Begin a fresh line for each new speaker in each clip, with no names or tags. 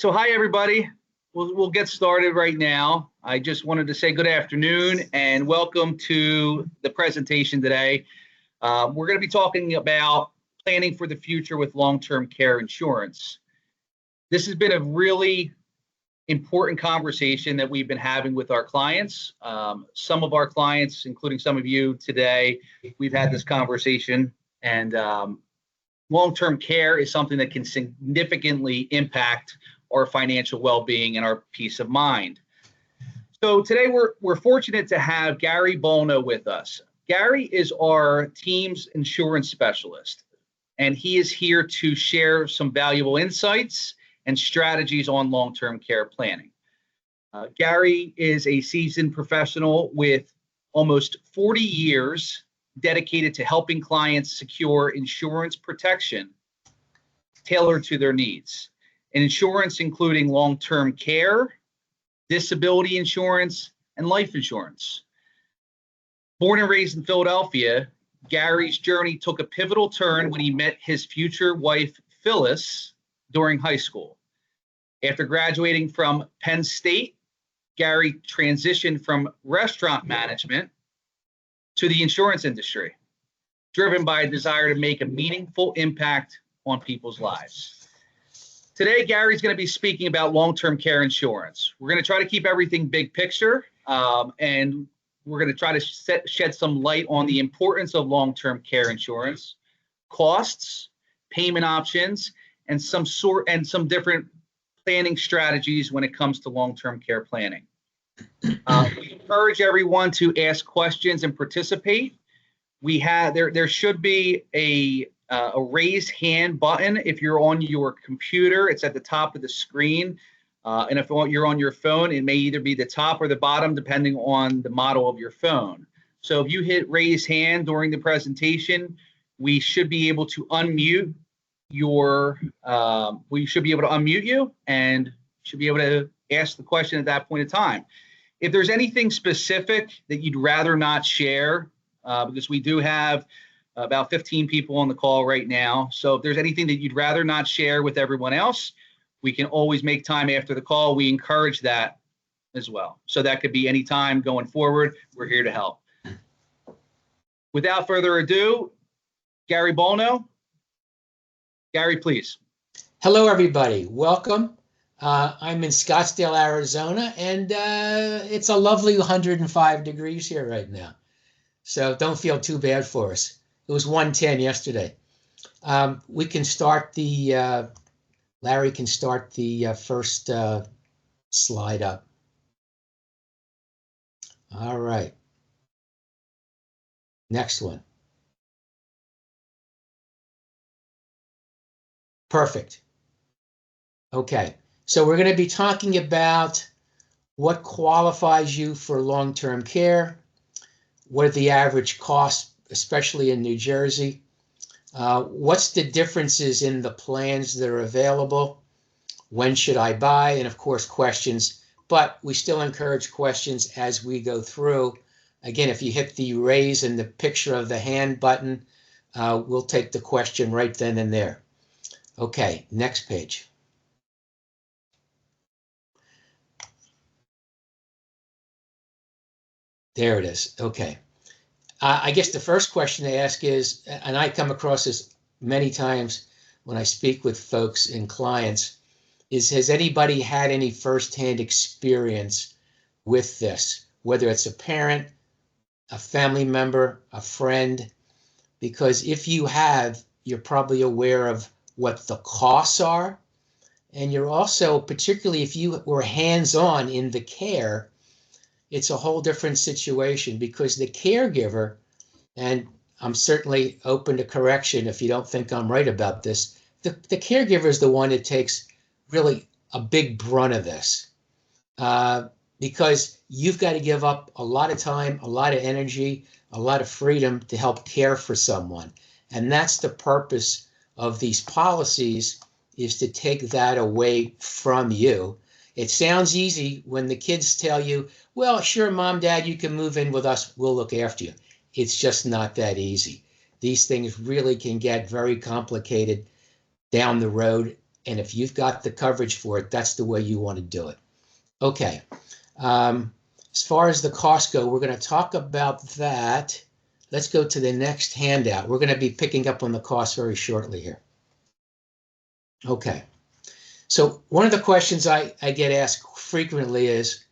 So hi, everybody. We'll get started right now. I just wanted to say good afternoon and welcome to the presentation today. We're going to be talking about planning for the future with long-term care insurance. This has been a really important conversation that we've been having with our clients. Some of our clients, including some of you today, we've had this conversation, and long-term care is something that can significantly impact our financial well-being and our peace of mind. So today we're fortunate to have Gary Bolno with us. Gary is our team's insurance specialist, and he is here to share some valuable insights and strategies on long-term care planning. Gary is a seasoned professional with almost 40 years dedicated to helping clients secure insurance protection tailored to their needs. And insurance including long-term care, disability insurance, and life insurance. Born and raised in Philadelphia, Gary's journey took a pivotal turn when he met his future wife, Phyllis, during high school. After graduating from Penn State, Gary transitioned from restaurant management to the insurance industry, driven by a desire to make a meaningful impact on people's lives. Today, Gary's going to be speaking about long-term care insurance. We're going to try to keep everything big picture, and we're going to try to shed some light on the importance of long-term care insurance, costs, payment options, and some different planning strategies when it comes to long-term care planning. We encourage everyone to ask questions and participate. There should be a raise hand button if you're on your computer. It's at the top of the screen. And if you're on your phone, it may either be the top or the bottom, depending on the model of your phone. So if you hit raise hand during the presentation, we should be able to unmute you and should be able to ask the question at that point in time. If there's anything specific that you'd rather not share, because we do have about 15 people on the call right now. So if there's anything that you'd rather not share with everyone else, we can always make time after the call. We encourage that as well. So that could be any time going forward. We're here to help. Without further ado, Gary Bolno. Gary, please.
Hello, everybody. Welcome. I'm in Scottsdale, Arizona, and it's a lovely 105 degrees here right now. So don't feel too bad for us. It was 110 yesterday. We can start Larry can start the first slide up. All right. Next one. Perfect. Okay. So we're going to be talking about what qualifies you for long-term care, what are the average costs, especially in New Jersey, what's the differences in the plans that are available, when should I buy, and of course questions, but we still encourage questions as we go through. Again, if you hit the raise and the picture of the hand button, we'll take the question right then and there. Okay, next page. There it is. Okay. I guess the first question they ask is, and I come across this many times when I speak with folks and clients, is has anybody had any firsthand experience with this, whether it's a parent, a family member, a friend? Because if you have, you're probably aware of what the costs are. And you're also, particularly if you were hands-on in the care, it's a whole different situation because the caregiver, and I'm certainly open to correction if you don't think I'm right about this, the caregiver is the one that takes really a big brunt of this because you've got to give up a lot of time, a lot of energy, a lot of freedom to help care for someone. And that's the purpose of these policies, is to take that away from you. It sounds easy when the kids tell you, well, sure, mom, dad, you can move in with us. We'll look after you. It's just not that easy. These things really can get very complicated down the road. And if you've got the coverage for it, that's the way you want to do it. Okay. As far as the costs go, we're going to talk about that. Let's go to the next handout. We're going to be picking up on the costs very shortly here. Okay. So one of the questions I get asked frequently is,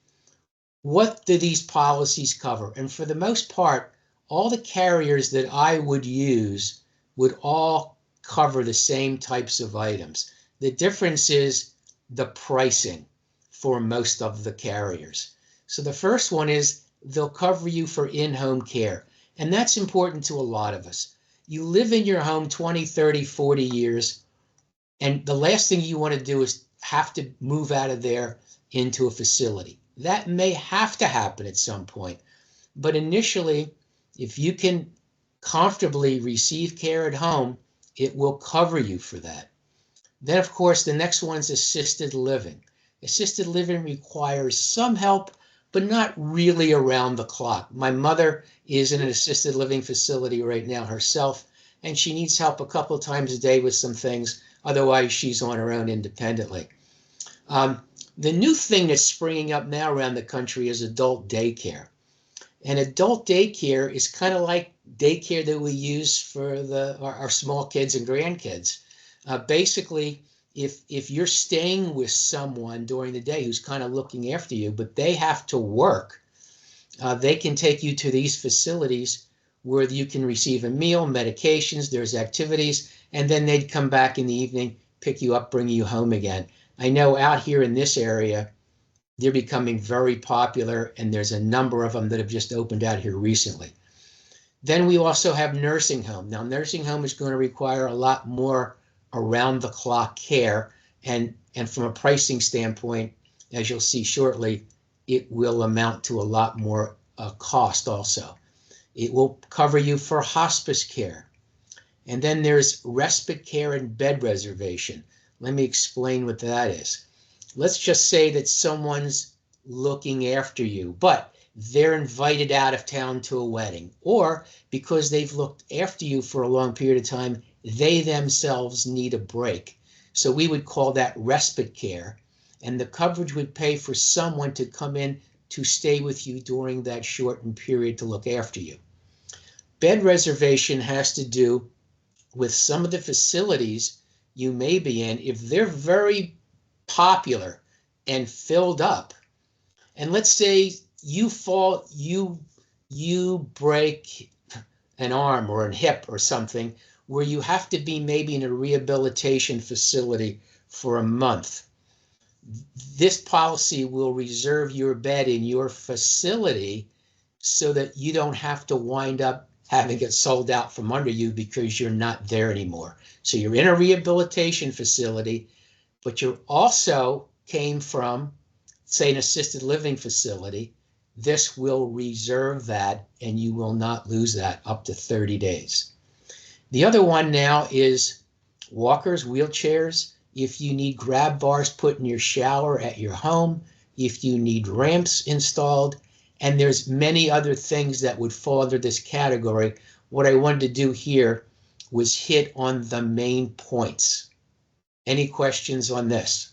what do these policies cover? And for the most part, all the carriers that I would use would all cover the same types of items. The difference is the pricing for most of the carriers. So the first one is they'll cover you for in-home care. And that's important to a lot of us. You live in your home 20, 30, 40 years, and the last thing you want to do is have to move out of there into a facility. That may have to happen at some point. But initially, if you can comfortably receive care at home, it will cover you for that. Then, of course, the next one's assisted living. Assisted living requires some help, but not really around the clock. My mother is in an assisted living facility right now herself, and she needs help a couple of times a day with some things. Otherwise, she's on her own independently. The new thing that's springing up now around the country is adult daycare. And adult daycare is kind of like daycare that we use for our small kids and grandkids. Basically, if you're staying with someone during the day who's kind of looking after you, but they have to work, they can take you to these facilities where you can receive a meal, medications, there's activities, and then they'd come back in the evening, pick you up, bring you home again. I know out here in this area, they're becoming very popular, and there's a number of them that have just opened out here recently. Then we also have nursing home. Now, nursing home is going to require a lot more around-the-clock care, and from a pricing standpoint, as you'll see shortly, it will amount to a lot more cost also. It will cover you for hospice care. And then there's respite care and bed reservation. Let me explain what that is. Let's just say that someone's looking after you, but they're invited out of town to a wedding, or because they've looked after you for a long period of time, they themselves need a break. So we would call that respite care, and the coverage would pay for someone to come in to stay with you during that shortened period to look after you. Bed reservation has to do with some of the facilities you may be in. If they're very popular and filled up, and let's say you fall, you break an arm or a hip or something where you have to be maybe in a rehabilitation facility for a month, this policy will reserve your bed in your facility so that you don't have to wind up having it sold out from under you because you're not there anymore. So you're in a rehabilitation facility, but you also came from, say, an assisted living facility. This will reserve that, and you will not lose that up to 30 days. The other one now is walkers, wheelchairs. If you need grab bars put in your shower at your home, if you need ramps installed, and there's many other things that would fall under this category. What I wanted to do here was hit on the main points. Any questions on this?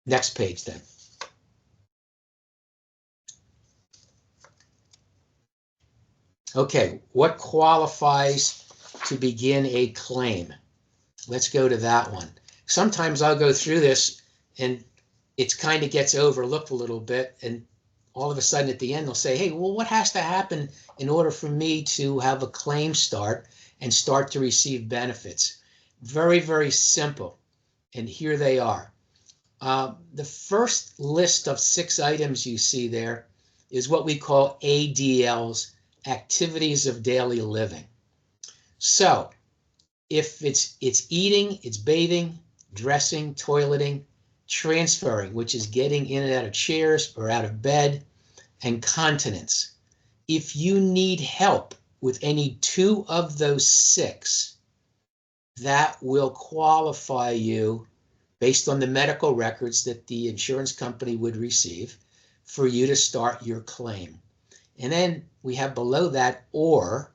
Next page then. Okay, what qualifies to begin a claim? Let's go to that one. Sometimes I'll go through this and it kind of gets overlooked a little bit, and all of a sudden at the end they'll say, hey, well, what has to happen in order for me to have a claim start and start to receive benefits? Very, very simple, and here they are. The first list of 6 items you see there is what we call ADLs, activities of daily living. So if it's eating, it's bathing, dressing, toileting, transferring, which is getting in and out of chairs or out of bed, and continence. If you need help with any 2 of those 6, that will qualify you based on the medical records that the insurance company would receive for you to start your claim. And then we have below that, or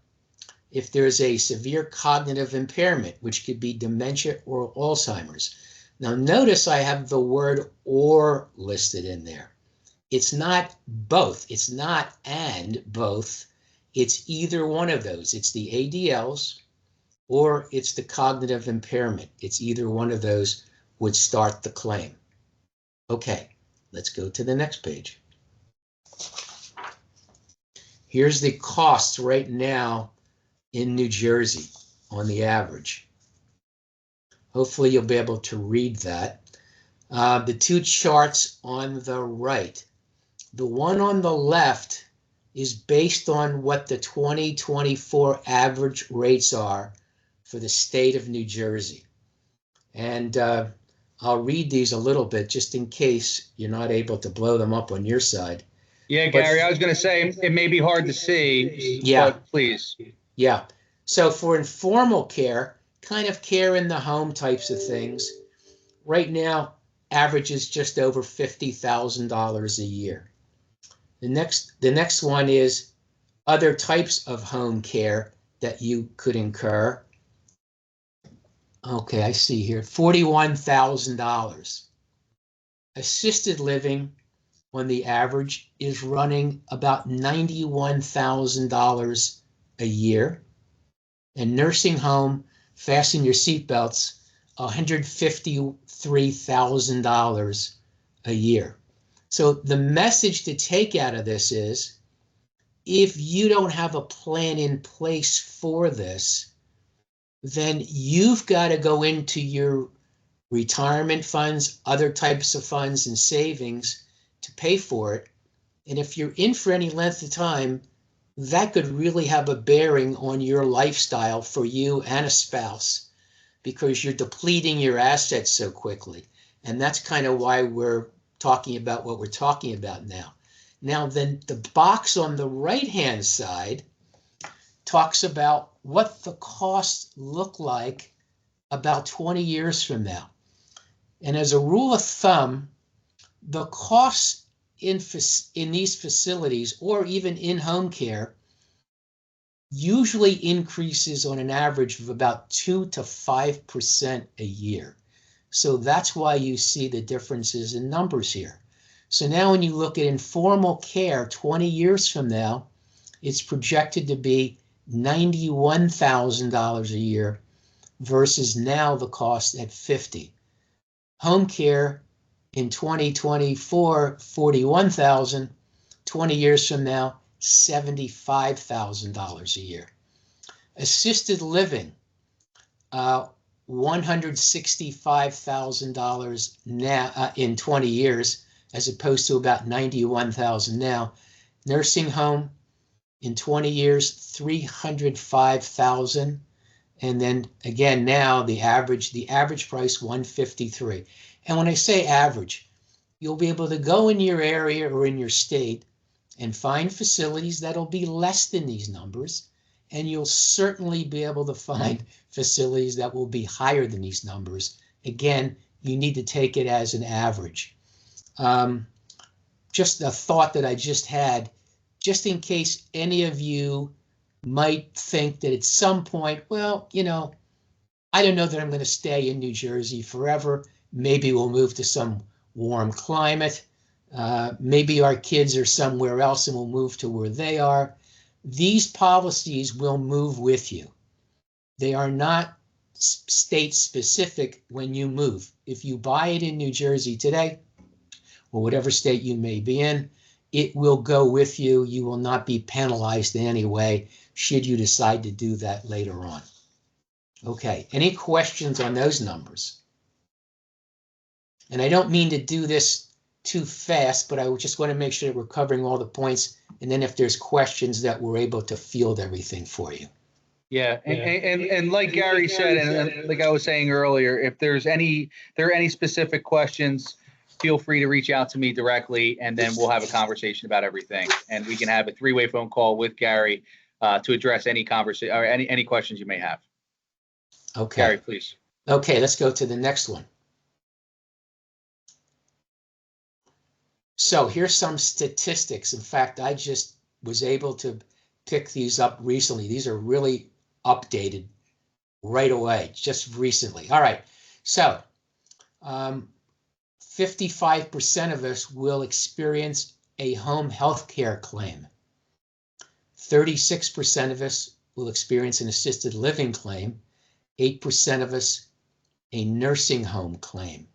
if there's a severe cognitive impairment, which could be dementia or Alzheimer's. Now notice I have the word or listed in there. It's not both. It's not and both. It's either one of those. It's the ADLs or it's the cognitive impairment. It's either one of those would start the claim. Okay, let's go to the next page. Here's the costs right now in New Jersey on the average. Hopefully you'll be able to read that. The two charts on the right. The one on the left is based on what the 2024 average rates are for the state of New Jersey. And I'll read these a little bit just in case you're not able to blow them up on your side.
Yeah, Gary, I was going to say it may be hard to see, but please.
Yeah. So for informal care, kind of care in the home types of things, right now, average is just over $50,000 a year. The next one is other types of home care that you could incur. Okay, I see here, $41,000. Assisted living on the average is running about $91,000 a year. And nursing home, fasten your seatbelts, $153,000 a year. So the message to take out of this is, if you don't have a plan in place for this, then you've got to go into your retirement funds, other types of funds and savings to pay for it. And if you're in for any length of time, that could really have a bearing on your lifestyle for you and a spouse, because you're depleting your assets so quickly. And that's kind of why we're talking about what we're talking about now. Now, then the box on the right-hand side talks about what the costs look like about 20 years from now. And as a rule of thumb, the costs in these facilities or even in home care usually increases on an average of about 2 to 5% a year. So that's why you see the differences in numbers here. So now when you look at informal care 20 years from now, it's projected to be $91,000 a year versus now the cost at $50,000. Home care in 2024, $41,000, 20 years from now, $75,000 a year. Assisted living, $165,000 now in 20 years, as opposed to about $91,000 now. Nursing home in 20 years, $305,000. And then again, now the average price, $153,000. And when I say average, you'll be able to go in your area or in your state and find facilities that'll be less than these numbers. And you'll certainly be able to find facilities that will be higher than these numbers. Again, you need to take it as an average. Just a thought that I just had, just in case any of you might think that at some point, well, you know, I don't know that I'm going to stay in New Jersey forever. Maybe we'll move to some warm climate. Maybe our kids are somewhere else and we'll move to where they are. These policies will move with you. They are not state specific when you move. If you buy it in New Jersey today, or whatever state you may be in, it will go with you. You will not be penalized in any way should you decide to do that later on. Okay, any questions on those numbers? And I don't mean to do this too fast, but I just want to make sure that we're covering all the points. And then if there's questions, that we're able to field everything for you.
Yeah, and like Gary said, and like I was saying earlier, if there are any specific questions, feel free to reach out to me directly, and then we'll have a conversation about everything. And we can have a three-way phone call with Gary to address any conversation or any questions you may have.
Okay.
Gary, please.
Okay, let's go to the next one. So here's some statistics. In fact, I just was able to pick these up recently. These are really updated right away, just recently. All right, so 55% of us will experience a home health care claim. 36% of us will experience an assisted living claim. 8% of us a nursing home claim.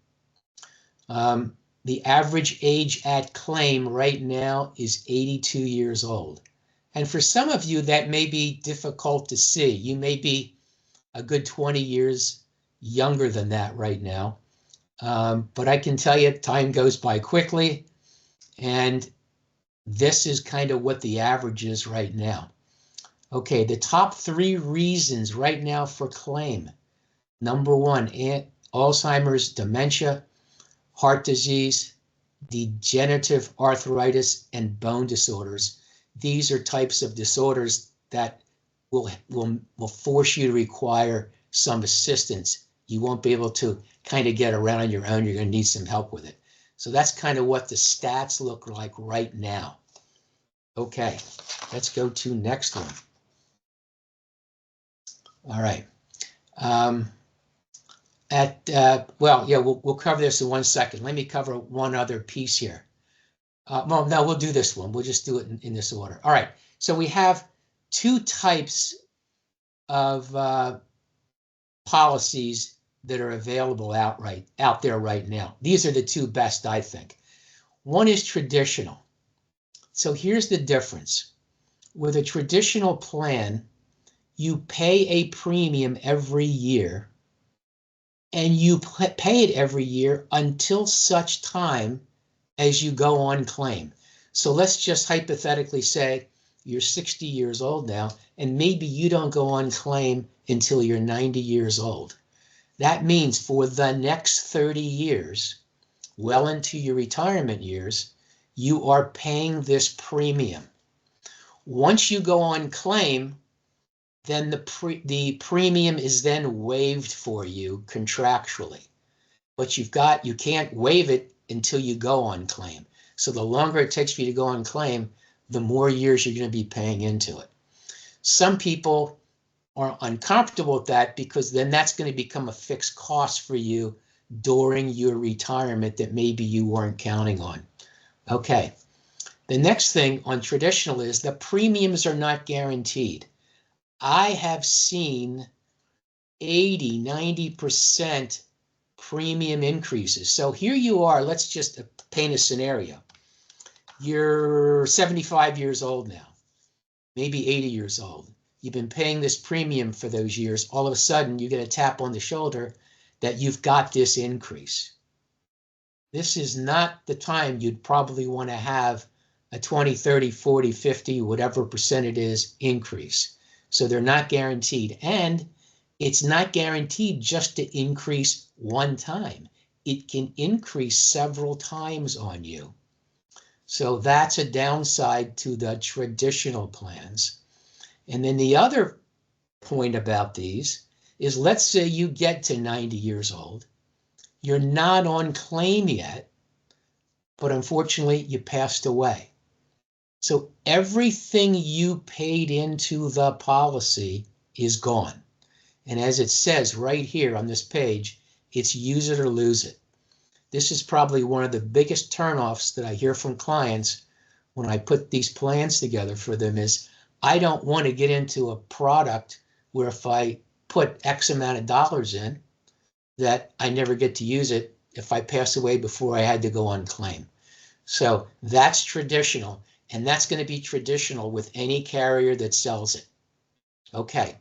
The average age at claim right now is 82 years old. And for some of you, that may be difficult to see. You may be a good 20 years younger than that right now. But I can tell you, time goes by quickly, and this is kind of what the average is right now. Okay, the top 3 reasons right now for claim. Number 1, Alzheimer's, dementia, heart disease, degenerative arthritis, and bone disorders. These are types of disorders that will force you to require some assistance. You won't be able to kind of get around on your own. You're going to need some help with it. So that's kind of what the stats look like right now. Okay, let's go to next one. All right. We'll cover this in 1 second. Let me cover one other piece here. Well, no, we'll do this one. We'll just do it in this order. All right. So we have 2 types of policies that are available out there right now. These are the 2 best, I think. One is traditional. So here's the difference. With a traditional plan, you pay a premium every year, and you pay it every year until such time as you go on claim. So let's just hypothetically say you're 60 years old now, and maybe you don't go on claim until you're 90 years old. That means for the next 30 years, well into your retirement years, you are paying this premium. Once you go on claim, then the premium is then waived for you contractually. But you can't waive it until you go on claim. So the longer it takes for you to go on claim, the more years you're going to be paying into it. Some people are uncomfortable with that because then that's going to become a fixed cost for you during your retirement that maybe you weren't counting on. Okay. The next thing on traditional is the premiums are not guaranteed. I have seen 80, 90% premium increases. So here you are, let's just paint a scenario. You're 75 years old now, maybe 80 years old. You've been paying this premium for those years. All of a sudden, you get a tap on the shoulder that you've got this increase. This is not the time you'd probably want to have a 20, 30, 40, 50, whatever percent it is, increase. So they're not guaranteed. And it's not guaranteed just to increase one time. It can increase several times on you. So that's a downside to the traditional plans. And then the other point about these is, let's say you get to 90 years old. You're not on claim yet, but unfortunately you passed away. So everything you paid into the policy is gone. And as it says right here on this page, it's use it or lose it. This is probably one of the biggest turnoffs that I hear from clients when I put these plans together for them is, I don't want to get into a product where if I put X amount of dollars in, that I never get to use it if I pass away before I had to go on claim. So that's traditional, and that's going to be traditional with any carrier that sells it. Okay,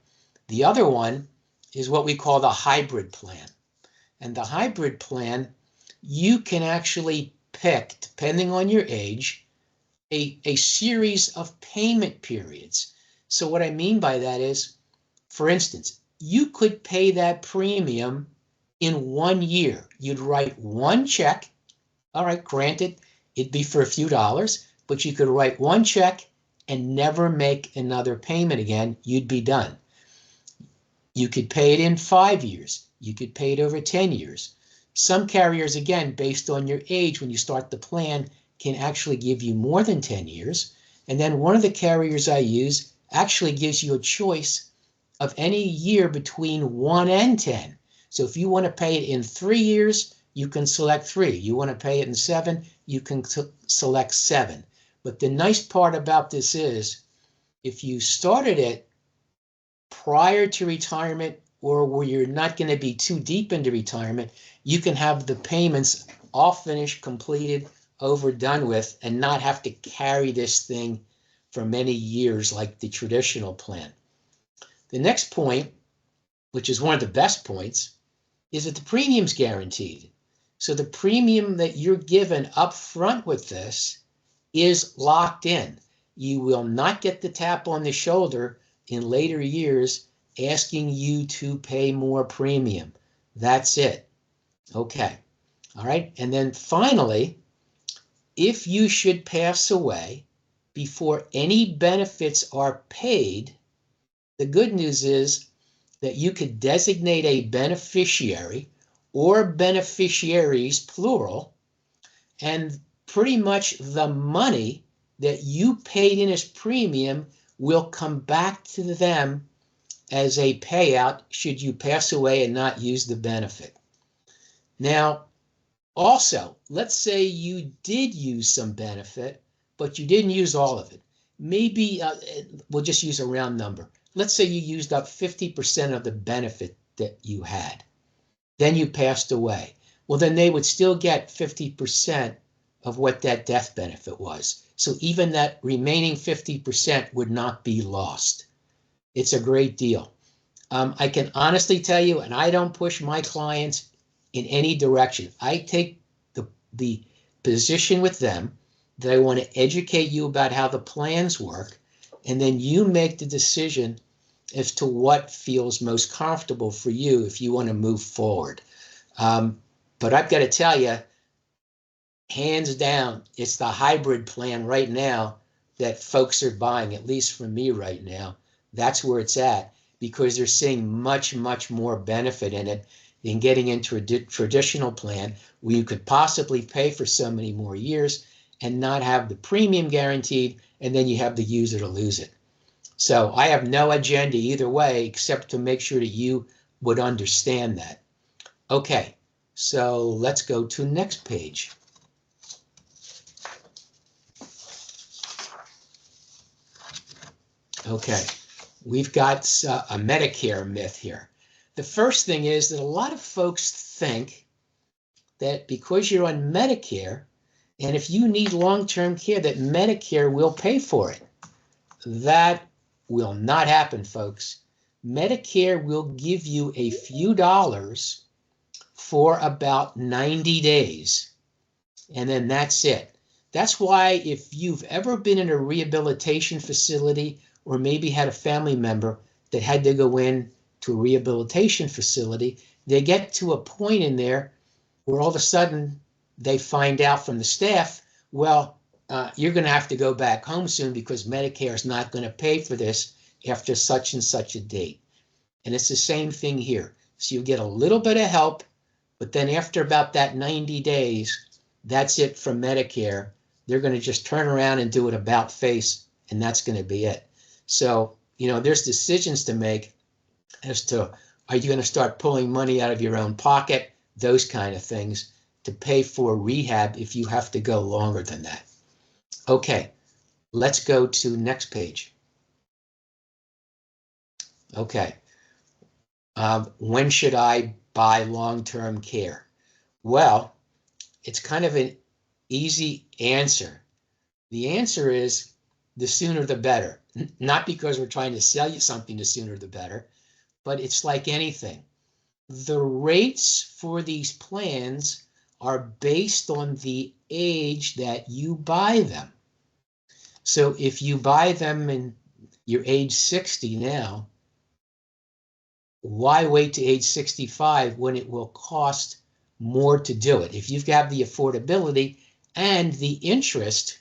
the other one is what we call the hybrid plan. And the hybrid plan, you can actually pick, depending on your age, a series of payment periods. So what I mean by that is, for instance, you could pay that premium in 1 year. You'd write one check. All right, granted, it'd be for a few dollars, but you could write one check and never make another payment again. You'd be done. You could pay it in 5 years. You could pay it over 10 years. Some carriers, again, based on your age when you start the plan, can actually give you more than 10 years. And then one of the carriers I use actually gives you a choice of any year between 1 and 10. So if you want to pay it in 3 years, you can select 3. You want to pay it in 7, you can select 7. But the nice part about this is if you started it prior to retirement or where you're not going to be too deep into retirement, you can have the payments all finished, completed, overdone with, and not have to carry this thing for many years like the traditional plan. The next point, which is one of the best points, is that the premium's guaranteed. So the premium that you're given up front with this is locked in. You will not get the tap on the shoulder in later years asking you to pay more premium. That's it. Okay. All right. And then finally, if you should pass away before any benefits are paid, the good news is that you could designate a beneficiary or beneficiaries, plural, and pretty much the money that you paid in as premium will come back to them as a payout should you pass away and not use the benefit. Now, also, let's say you did use some benefit, but you didn't use all of it. Maybe we'll just use a round number. Let's say you used up 50% of the benefit that you had. Then you passed away. Well, then they would still get 50% of what that death benefit was. So even that remaining 50% would not be lost. It's a great deal. I can honestly tell you, and I don't push my clients in any direction. I take the position with them that I want to educate you about how the plans work, and then you make the decision as to what feels most comfortable for you if you want to move forward. But I've got to tell you, hands down, it's the hybrid plan right now that folks are buying, at least from me right now. That's where it's at, because they're seeing much, much more benefit in it than getting into a traditional plan where you could possibly pay for so many more years and not have the premium guaranteed, and then you have the use it or lose it. So I have no agenda either way, except to make sure that you would understand that. Okay, so let's go to next page. Okay, we've got a Medicare myth here. The first thing is that a lot of folks think that because you're on Medicare, and if you need long-term care, that Medicare will pay for it. That will not happen, folks. Medicare will give you a few dollars for about 90 days, and then that's it. That's why if you've ever been in a rehabilitation facility or maybe had a family member that had to go in to a rehabilitation facility, they get to a point in there where all of a sudden they find out from the staff, well, you're going to have to go back home soon because Medicare is not going to pay for this after such and such a date. And it's the same thing here. So you get a little bit of help, but then after about that 90 days, that's it from Medicare. They're going to just turn around and do it about face, and that's going to be it. So, you know, there's decisions to make as to, are you going to start pulling money out of your own pocket, those kind of things, to pay for rehab if you have to go longer than that. Okay, let's go to next page. Okay, when should I buy long-term care? Well, it's kind of an easy answer. The answer is the sooner the better. Not because we're trying to sell you something, the sooner the better, but it's like anything. The rates for these plans are based on the age that you buy them. So if you buy them and you're age 60 now, why wait to age 65 when it will cost more to do it? If you've got the affordability and the interest,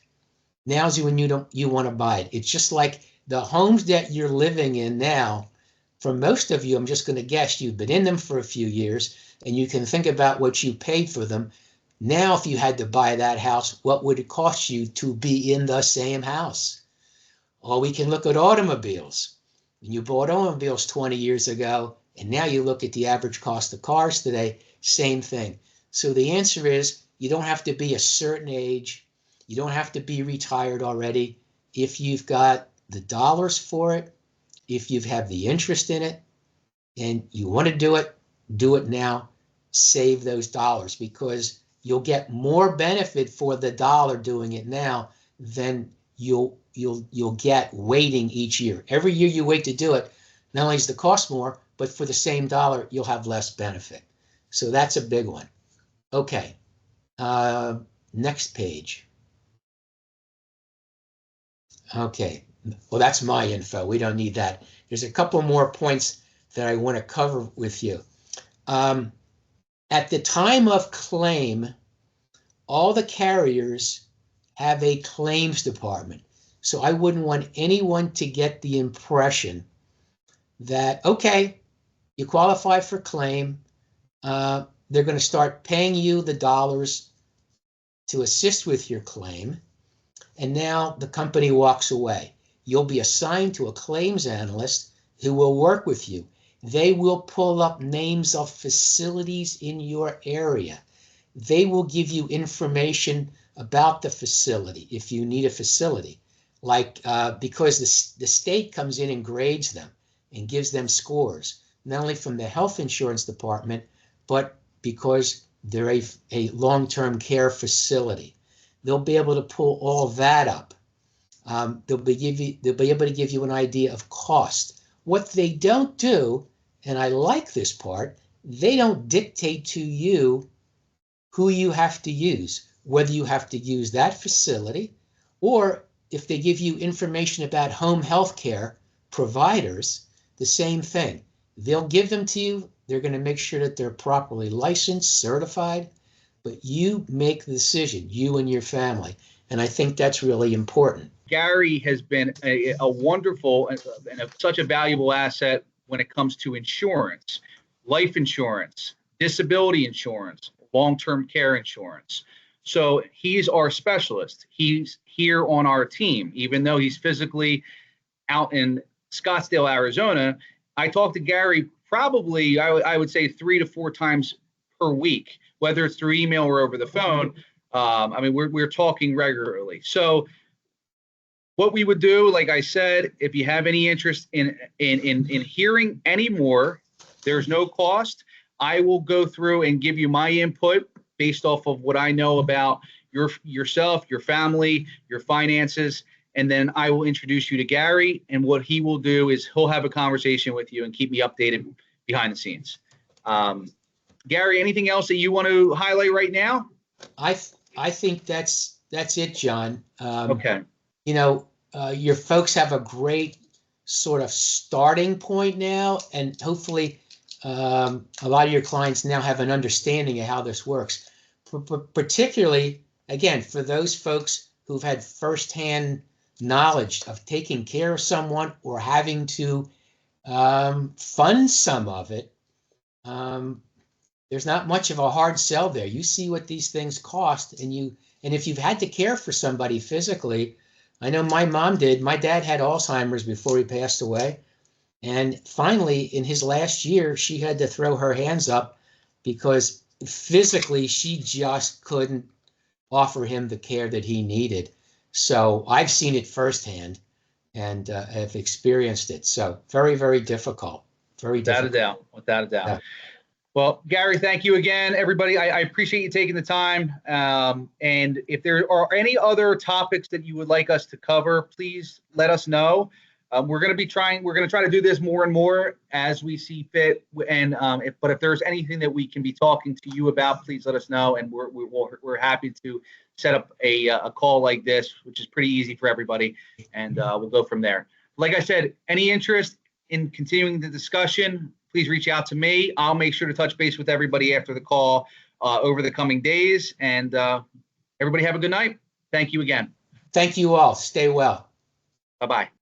now's when you want to buy it. It's just like the homes that you're living in now. For most of you, I'm just going to guess you've been in them for a few years, and you can think about what you paid for them. Now, if you had to buy that house, what would it cost you to be in the same house? Or we can look at automobiles. when you bought automobiles 20 years ago, and now you look at the average cost of cars today, same thing. So the answer is you don't have to be a certain age. You don't have to be retired already. If you've got the dollars for it, if you have the interest in it, and you want to do it now. Save those dollars, because you'll get more benefit for the dollar doing it now than you'll get waiting each year. Every year you wait to do it, not only is the cost more, but for the same dollar, you'll have less benefit. So that's a big one. Okay, next page. Okay, well, that's my info. We don't need that. There's a couple more points that I want to cover with you. At the time of claim, all the carriers have a claims department. So I wouldn't want anyone to get the impression that, okay, you qualify for claim, they're going to start paying you the dollars to assist with your claim, and now the company walks away. You'll be assigned to a claims analyst who will work with you. They will pull up names of facilities in your area. They will give you information about the facility if you need a facility, like because the state comes in and grades them and gives them scores, not only from the health insurance department, but because they're a long-term care facility. They'll be able to pull all that up. They'll be able to give you an idea of cost. What they don't do, and I like this part, they don't dictate to you who you have to use, whether you have to use that facility, or if they give you information about home health care providers, the same thing. They'll give them to you. They're going to make sure that they're properly licensed, certified, but you make the decision, you and your family. And I think that's really important.
Gary has been a wonderful and such a valuable asset when it comes to insurance, life insurance, disability insurance, long-term care insurance. So he's our specialist. He's here on our team, even though he's physically out in Scottsdale, Arizona. I talk to Gary probably, I would say 3 to 4 times per week, whether it's through email or over the phone. I mean, we're talking regularly. So what we would do, like I said, if you have any interest in hearing any more, there's no cost. I will go through and give you my input based off of what I know about yourself, your family, your finances, and then I will introduce you to Gary. And what he will do is he'll have a conversation with you and keep me updated behind the scenes. Gary, anything else that you want to highlight right now?
I think that's it, John.
Okay.
You know, your folks have a great sort of starting point now, and hopefully a lot of your clients now have an understanding of how this works. Particularly, again, for those folks who've had firsthand knowledge of taking care of someone or having to fund some of it, there's not much of a hard sell there. You see what these things cost, and if you've had to care for somebody physically, I know my mom did. My dad had Alzheimer's before he passed away. And finally, in his last year, she had to throw her hands up because physically she just couldn't offer him the care that he needed. So I've seen it firsthand and have experienced it. So very, very difficult. Very difficult.
Without a doubt. Yeah. Well, Gary, thank you again, everybody. I appreciate you taking the time. And if there are any other topics that you would like us to cover, please let us know. We're going to try to do this more and more as we see fit. And if there's anything that we can be talking to you about, please let us know. And we're happy to set up a call like this, which is pretty easy for everybody. And we'll go from there. Like I said, any interest in continuing the discussion, please reach out to me. I'll make sure to touch base with everybody after the call over the coming days. And everybody have a good night. Thank you again.
Thank you all. Stay well.
Bye-bye.